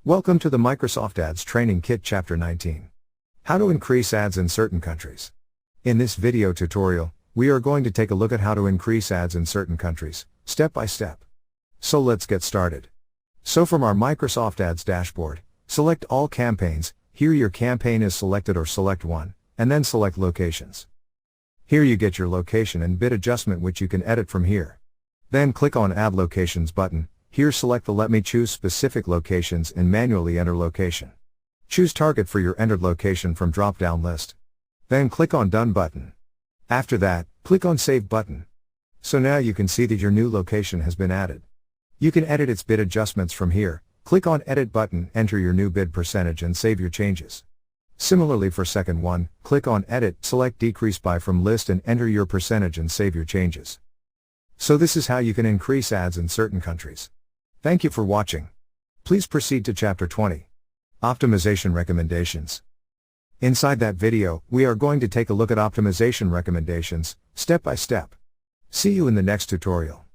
Welcome to the Microsoft Ads Training Kit Chapter 19. How to increase ads in certain countries. In this video tutorial, we are going to take a look at how to increase ads in certain countries, step by step. So let's get started. So from our Microsoft Ads dashboard, select all campaigns. Here your campaign is selected, or select one, and then select locations. Here you get your location and bid adjustment, which you can edit from here. Then click on Add Locations button. Here select the Let me choose specific locations and manually enter location. Choose target for your entered location from drop-down list. Then click on Done button. After that, click on Save button. So now you can see that your new location has been added. You can edit its bid adjustments from here. Click on Edit button, enter your new bid percentage and save your changes. Similarly for second one, click on Edit, select Decrease by from list and enter your percentage and save your changes. So this is how you can increase ads in certain countries. Thank you for watching. Please proceed to Chapter 20. Optimization Recommendations. Inside that video, we are going to take a look at optimization recommendations, step by step. See you in the next tutorial.